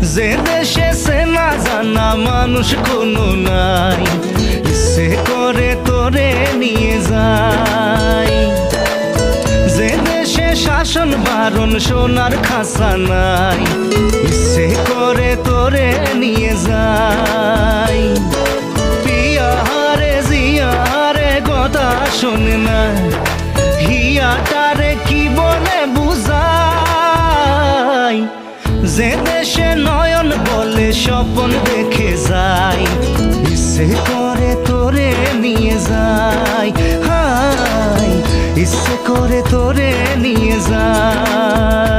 যে দেশে চেনা জানা মানুষ কোনো নাই, ইচ্ছে করে তোরে নিয়ে যাই। যে দেশে শাসন বারণ সোনার খাসা নাই, ইচ্ছে করে তোরে নিয়ে যাই। পিয়ারে জিয়ারে কথা শোনে না, হিয়াটারে কি বলে বুঝাই। যে দেশে নয়ন বলে স্বপ্ন দেখে যাই, ইচ্ছে করে তোরে নিয়ে যাই। হাই, ইচ্ছে করে তোরে নিয়ে যাই।